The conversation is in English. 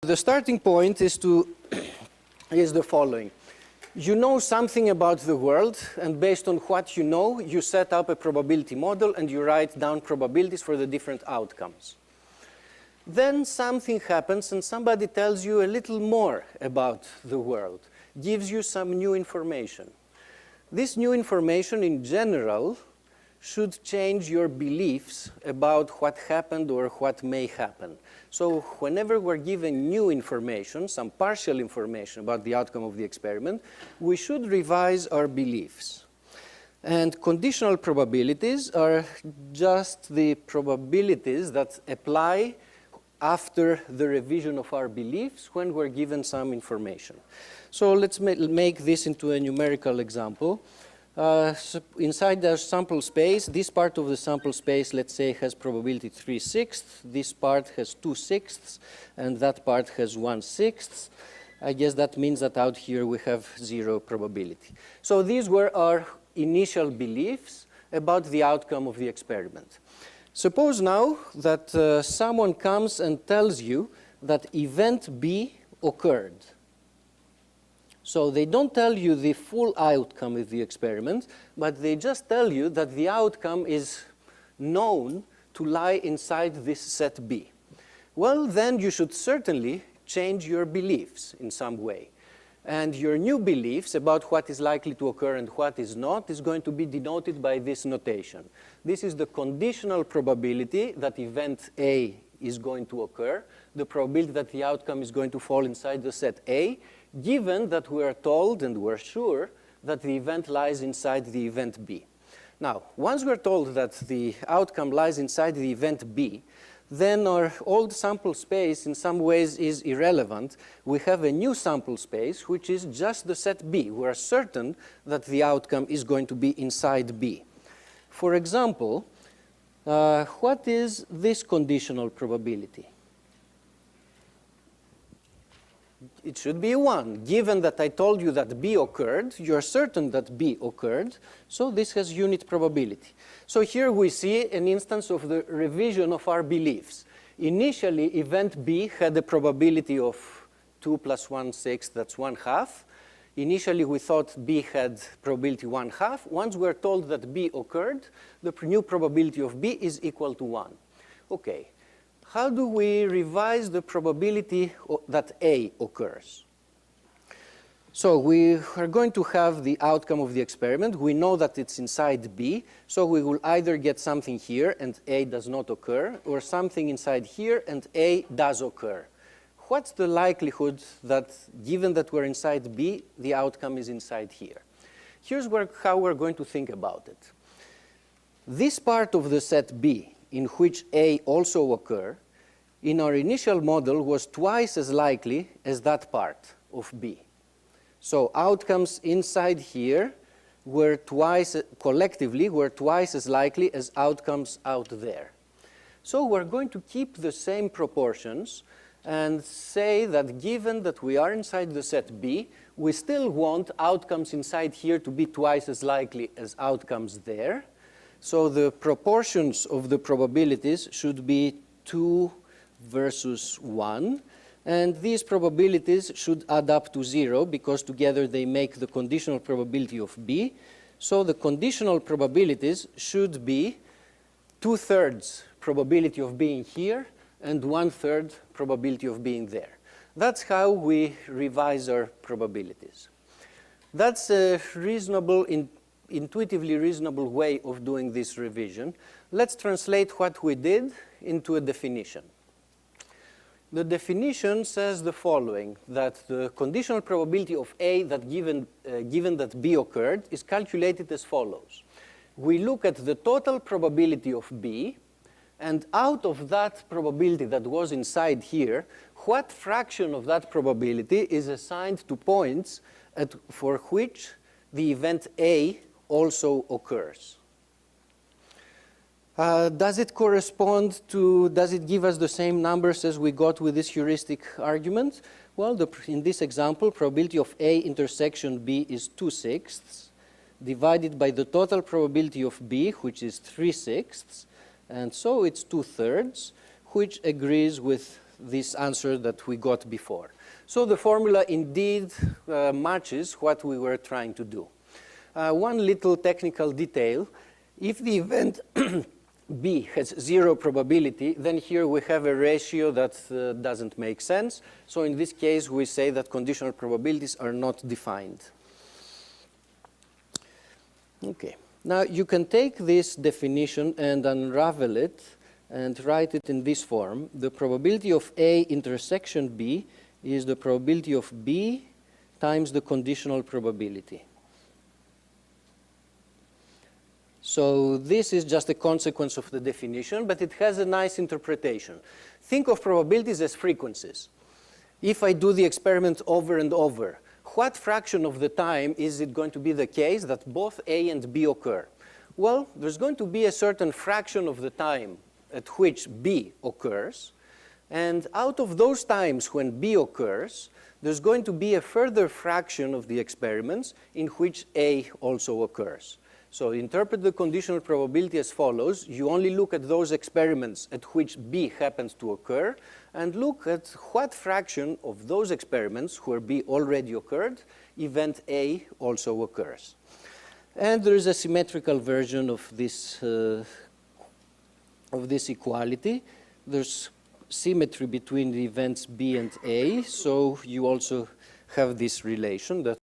the starting point is is the following. You know something about the world, and based on what you know, you set up a probability model and you write down probabilities for the different outcomes. Then something happens and somebody tells you a little more about the world, gives you some new information. This new information in general should change your beliefs about what happened or what may happen. So whenever we're given new information, some partial information about the outcome of the experiment, we should revise our beliefs. And conditional probabilities are just the probabilities that apply after the revision of our beliefs when we're given some information. So let's make this into a numerical example. Inside the sample space, this part of the sample space, let's say, has probability 3/6. This part has 2/6, and that part has 1/6. I guess that means that out here we have 0 probability. So these were our initial beliefs about the outcome of the experiment. Suppose now that someone comes and tells you that event B occurred. So they don't tell you the full outcome of the experiment, but they just tell you that the outcome is known to lie inside this set B. Well, then you should certainly change your beliefs in some way. And your new beliefs about what is likely to occur and what is not is going to be denoted by this notation. This is the conditional probability that event A is going to occur, the probability that the outcome is going to fall inside the set A, given that we are told and we're sure that the event lies inside the event B. Now, once we're told that the outcome lies inside the event B, then our old sample space in some ways is irrelevant. We have a new sample space, which is just the set B. We are certain that the outcome is going to be inside B. For example, what is this conditional probability? It should be 1. Given that I told you that B occurred, you're certain that B occurred, so this has unit probability. So here we see an instance of the revision of our beliefs. Initially, event B had a probability of 2 plus 1/6, that's 1/2. Initially, we thought B had probability 1/2. Once we're told that B occurred, the new probability of B is equal to 1. Okay. How do we revise the probability that A occurs? So we are going to have the outcome of the experiment. We know that it's inside B, so we will either get something here and A does not occur, or something inside here and A does occur. What's the likelihood that, given that we're inside B, the outcome is inside here? Here's how we're going to think about it. This part of the set B, in which A also occur, in our initial model was twice as likely as that part of B. So outcomes inside here were collectively were twice as likely as outcomes out there. So we're going to keep the same proportions and say that given that we are inside the set B, we still want outcomes inside here to be twice as likely as outcomes there. So the proportions of the probabilities should be 2 versus 1. And these probabilities should add up to 0 because together they make the conditional probability of B. So the conditional probabilities should be 2/3 probability of being here and 1/3 probability of being there. That's how we revise our probabilities. That's a reasonable, intuitively reasonable way of doing this revision. Let's translate what we did into a definition. The definition says the following, that the conditional probability of A that given that B occurred is calculated as follows. We look at the total probability of B, and out of that probability that was inside here, what fraction of that probability is assigned to points for which the event A also occurs. Does it correspond to, does it give us the same numbers as we got with this heuristic argument? Well, in this example, probability of A intersection B is 2/6 divided by the total probability of B, which is 3/6, and so it's 2/3, which agrees with this answer that we got before. So the formula indeed matches what we were trying to do. One little technical detail. If the event B has 0 probability, then here we have a ratio that doesn't make sense. So in this case, we say that conditional probabilities are not defined. Okay. Now, you can take this definition and unravel it and write it in this form. The probability of A intersection B is the probability of B times the conditional probability. So this is just a consequence of the definition, but it has a nice interpretation. Think of probabilities as frequencies. If I do the experiment over and over, what fraction of the time is it going to be the case that both A and B occur? Well, there's going to be a certain fraction of the time at which B occurs, and out of those times when B occurs, there's going to be a further fraction of the experiments in which A also occurs. So interpret the conditional probability as follows. You only look at those experiments at which B happens to occur, and look at what fraction of those experiments where B already occurred, event A also occurs. And there is a symmetrical version of this equality. There's symmetry between the events B and A, so you also have this relation that